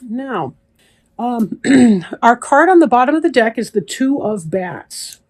Now, our card on the bottom of the deck is the Two of Bats.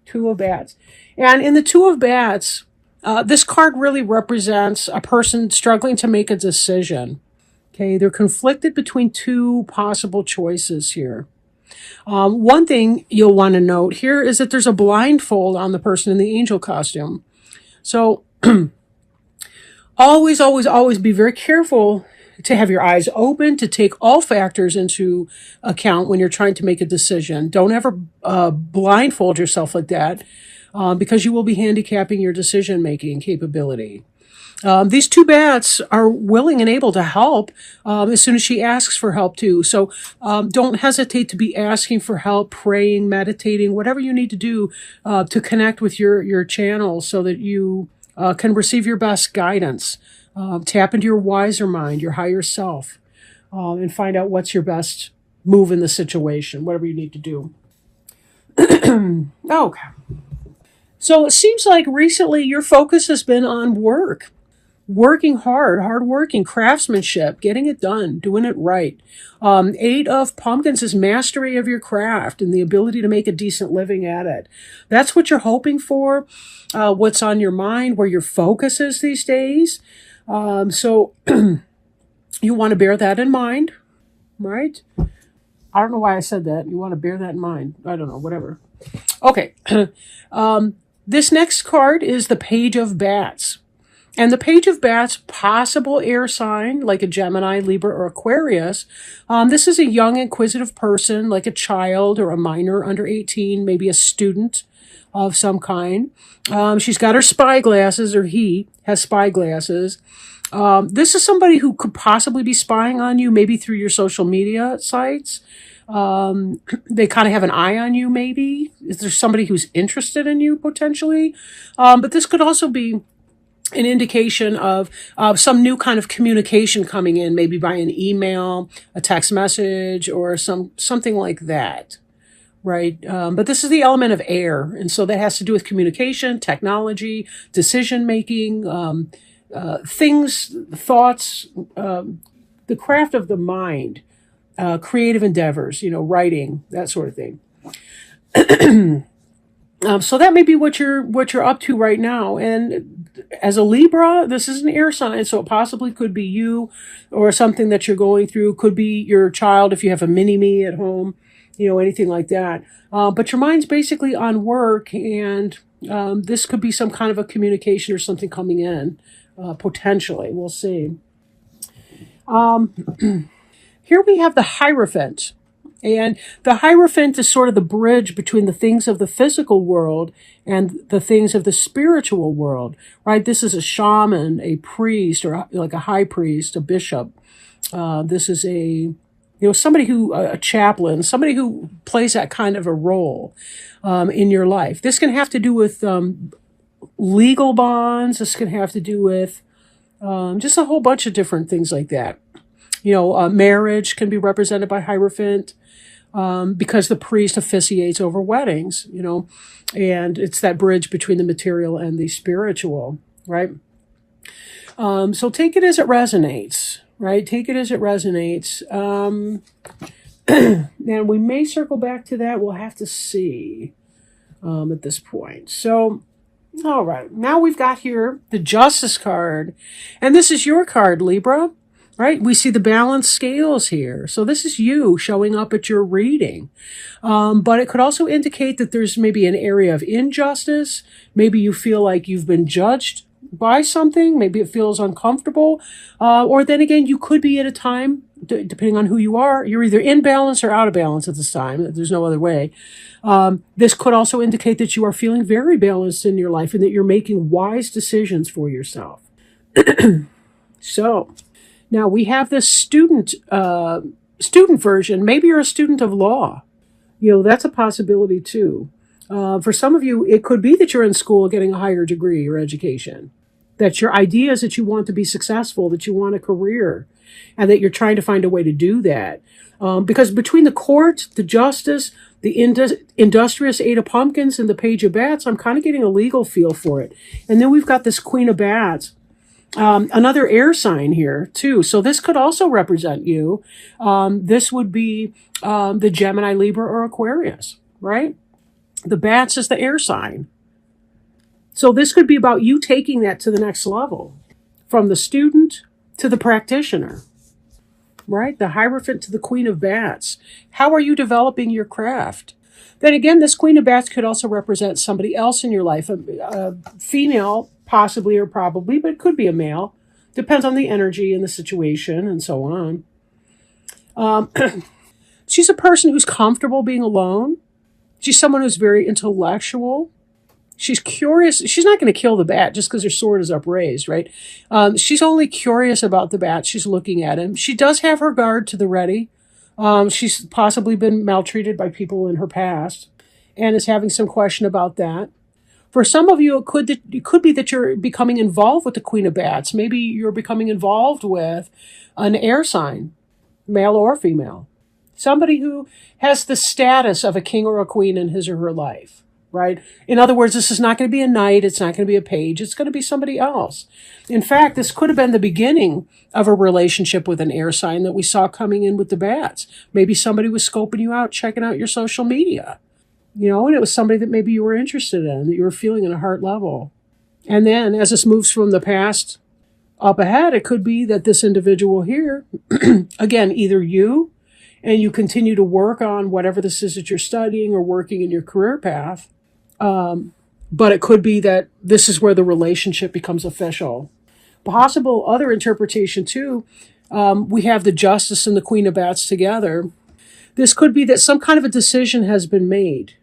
Two of Bats. And in the Two of Bats, this card really represents a person struggling to make a decision. Okay, they're conflicted between two possible choices here. One thing you'll want to note here is that there's a blindfold on the person in the angel costume. So always, always, always be very careful to have your eyes open, to take all factors into account when you're trying to make a decision. Don't ever blindfold yourself like that because you will be handicapping your decision-making capability. These two bats are willing and able to help as soon as she asks for help too. So don't hesitate to be asking for help, praying, meditating, whatever you need to do to connect with your channel so that you can receive your best guidance. Tap into your wiser mind, your higher self, and find out what's your best move in the situation, whatever you need to do. Okay. So it seems like recently your focus has been on work. Working hard working, craftsmanship, getting it done, doing it right. Eight of Pumpkins is mastery of your craft and the ability to make a decent living at it. That's what you're hoping for, what's on your mind, where your focus is these days. So you want to bear that in mind, right? I don't know why I said that. You want to bear that in mind. I don't know, whatever. Okay. This next card is the Page of Bats. And the Page of Bats, possible air sign, like a Gemini, Libra, or Aquarius. This is a young, inquisitive person, like a child or a minor under 18, maybe a student of some kind. She's got her spy glasses, or he has spy glasses. This is somebody who could possibly be spying on you, maybe through your social media sites. They kind of have an eye on you, maybe. Is there somebody who's interested in you, potentially? But this could also be an indication of some new kind of communication coming in, maybe by an email, a text message, or something like that, right? But this is the element of air, and so that has to do with communication, technology, decision-making, things, thoughts, the craft of the mind, creative endeavors, writing, that sort of thing. So that may be what you're up to right now. And as a Libra, this is an air sign, so it possibly could be you or something that you're going through. Could be your child if you have a mini-me at home, anything like that. But your mind's basically on work, and this could be some kind of a communication or something coming in, potentially. We'll see. Here we have the Hierophant. And the Hierophant is sort of the bridge between the things of the physical world and the things of the spiritual world, right? This is a shaman, a priest, or like a high priest, a bishop. This is somebody a chaplain, somebody who plays that kind of a role in your life. This can have to do with legal bonds. This can have to do with just a whole bunch of different things like that. Marriage can be represented by Hierophant. Because the priest officiates over weddings, and it's that bridge between the material and the spiritual, right? So take it as it resonates, right? Take it as it resonates. And we may circle back to that. We'll have to see at this point. So, all right. Now we've got here the Justice card. And this is your card, Libra. Right? We see the balanced scales here. So this is you showing up at your reading. But it could also indicate that there's maybe an area of injustice. Maybe you feel like you've been judged by something. Maybe it feels uncomfortable. Or then again, you could be at a time, depending on who you are, you're either in balance or out of balance at this time. There's no other way. This could also indicate that you are feeling very balanced in your life and that you're making wise decisions for yourself. So, now we have this student version. Maybe you're a student of law. That's a possibility too. For some of you, it could be that you're in school getting a higher degree or education. That your idea is that you want to be successful, that you want a career, and that you're trying to find a way to do that. Because between the court, the justice, the industrious Eight of Pumpkins, and the Page of Bats, I'm kind of getting a legal feel for it. And then we've got this Queen of Bats. Another air sign here too. So this could also represent you. This would be the Gemini, Libra, or Aquarius, right? The bats is the air sign. So this could be about you taking that to the next level, from the student to the practitioner, right? The Hierophant to the Queen of Bats. How are you developing your craft? Then again, this Queen of Bats could also represent somebody else in your life, a female, possibly or probably, but it could be a male. Depends on the energy and the situation and so on. She's a person who's comfortable being alone. She's someone who's very intellectual. She's curious. She's not going to kill the bat just because her sword is upraised, right? She's only curious about the bat. She's looking at him. She does have her guard to the ready. She's possibly been maltreated by people in her past and is having some question about that. For some of you, it could be that you're becoming involved with the Queen of Bats. Maybe you're becoming involved with an air sign, male or female. Somebody who has the status of a king or a queen in his or her life, right? In other words, this is not going to be a knight. It's not going to be a page. It's going to be somebody else. In fact, this could have been the beginning of a relationship with an air sign that we saw coming in with the bats. Maybe somebody was scoping you out, checking out your social media, and it was somebody that maybe you were interested in, that you were feeling at a heart level. And then as this moves from the past up ahead, it could be that this individual here, again, either you and you continue to work on whatever this is that you're studying or working in your career path. But it could be that this is where the relationship becomes official. Possible other interpretation too, we have the Justice and the Queen of Bats together. This could be that some kind of a decision has been made.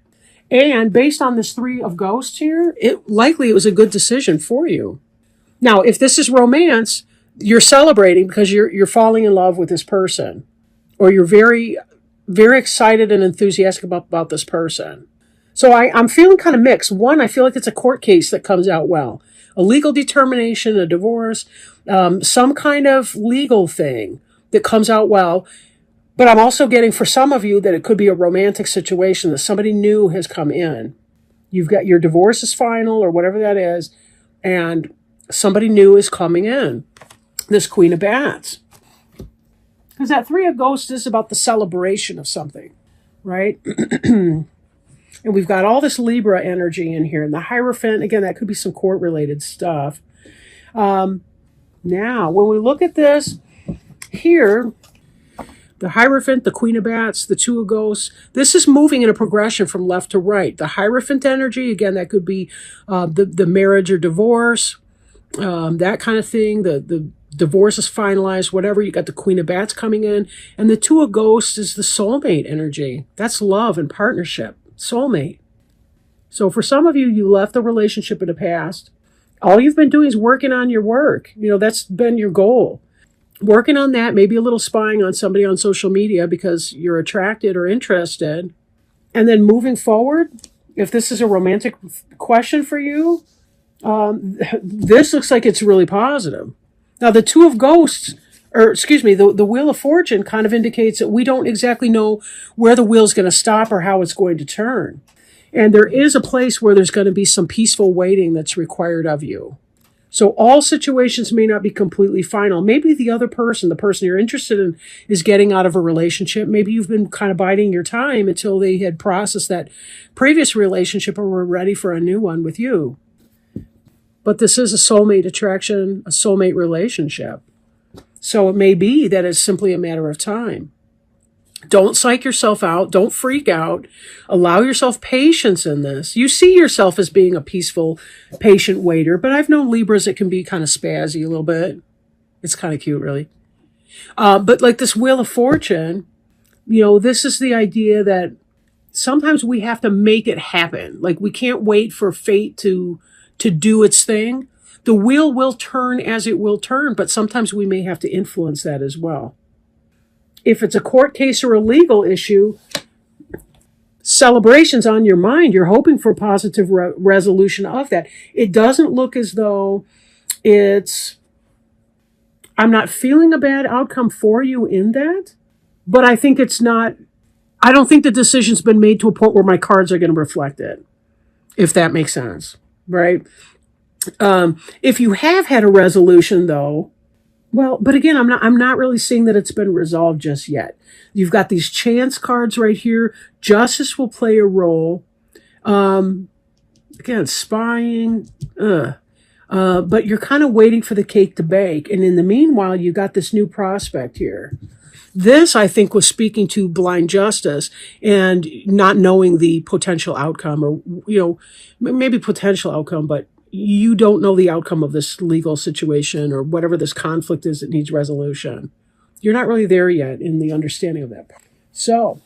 And based on this Three of Ghosts here, it was a good decision for you. Now, if this is romance, you're celebrating because you're falling in love with this person, or you're very, very excited and enthusiastic about this person. So I'm feeling kind of mixed. One, I feel like it's a court case that comes out well. A legal determination, a divorce, some kind of legal thing that comes out well. But I'm also getting, for some of you, that it could be a romantic situation, that somebody new has come in. You've got your divorce is final or whatever that is, and somebody new is coming in. This Queen of Bats. Because that Three of Ghosts is about the celebration of something, right? And we've got all this Libra energy in here. And the Hierophant, again, that could be some court-related stuff. Now, when we look at this here, the Hierophant, the Queen of Bats, the Two of Ghosts, this is moving in a progression from left to right. The Hierophant energy, again, that could be the marriage or divorce, that kind of thing. The divorce is finalized, whatever. You got the Queen of Bats coming in. And the Two of Ghosts is the soulmate energy. That's love and partnership. Soulmate. So for some of you, you left the relationship in the past. All you've been doing is working on your work. That's been your goal. Working on that, maybe a little spying on somebody on social media because you're attracted or interested. And then moving forward, if this is a romantic question for you, this looks like it's really positive. Now, the Two of Ghosts, the Wheel of Fortune kind of indicates that we don't exactly know where the wheel's going to stop or how it's going to turn. And there is a place where there's going to be some peaceful waiting that's required of you. So all situations may not be completely final. Maybe the other person, the person you're interested in, is getting out of a relationship. Maybe you've been kind of biding your time until they had processed that previous relationship or were ready for a new one with you. But this is a soulmate attraction, a soulmate relationship. So it may be that it's simply a matter of time. Don't psych yourself out. Don't freak out. Allow yourself patience in this. You see yourself as being a peaceful, patient waiter, but I've known Libras that can be kind of spazzy a little bit. It's kind of cute, really. But like this Wheel of Fortune, this is the idea that sometimes we have to make it happen. Like we can't wait for fate to do its thing. The wheel will turn as it will turn, but sometimes we may have to influence that as well. If it's a court case or a legal issue, celebration's on your mind. You're hoping for positive resolution of that. It doesn't look as though I'm not feeling a bad outcome for you in that, but I don't think the decision's been made to a point where my cards are going to reflect it, if that makes sense, right? If you have had a resolution, though, well, but again, I'm not really seeing that it's been resolved just yet. You've got these chance cards right here. Justice will play a role. Again, spying. But you're kind of waiting for the cake to bake. And in the meanwhile, you got this new prospect here. This, I think, was speaking to blind justice and not knowing the potential outcome, or, maybe potential outcome, but you don't know the outcome of this legal situation or whatever this conflict is that needs resolution. You're not really there yet in the understanding of that. So,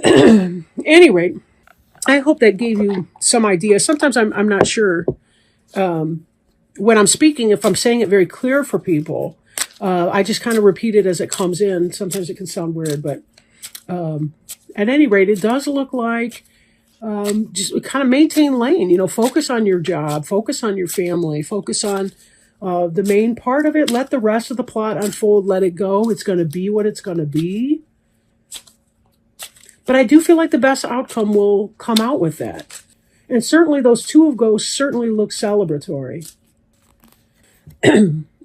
at any rate, I hope that gave you some idea. Sometimes I'm not sure when I'm speaking, if I'm saying it very clear for people. I just kind of repeat it as it comes in. Sometimes it can sound weird, but at any rate, it does look like just kind of maintain lane. Focus on your job, focus on your family, focus on the main part of it. Let the rest of the plot unfold. Let it go. It's going to be what it's going to be. But I do feel like the best outcome will come out with that. And certainly those Two of Ghosts certainly look celebratory.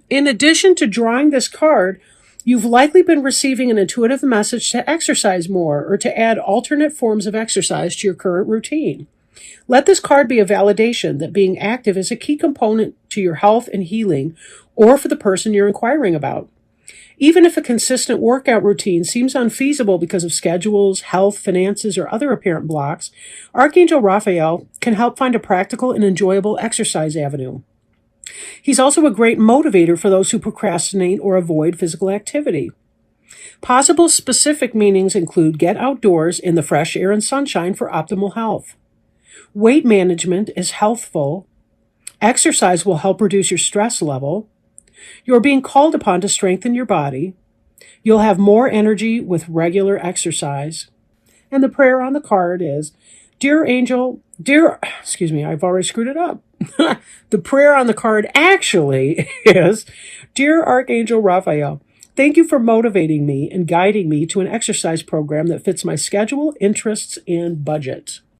In addition to drawing this card, you've likely been receiving an intuitive message to exercise more or to add alternate forms of exercise to your current routine. Let this card be a validation that being active is a key component to your health and healing, or for the person you're inquiring about. Even if a consistent workout routine seems unfeasible because of schedules, health, finances, or other apparent blocks, Archangel Raphael can help find a practical and enjoyable exercise avenue. He's also a great motivator for those who procrastinate or avoid physical activity. Possible specific meanings include get outdoors in the fresh air and sunshine for optimal health. Weight management is healthful. Exercise will help reduce your stress level. You're being called upon to strengthen your body. You'll have more energy with regular exercise. And the prayer on the card is, I've already screwed it up. The prayer on the card actually is, Dear Archangel Raphael, thank you for motivating me and guiding me to an exercise program that fits my schedule, interests, and budget.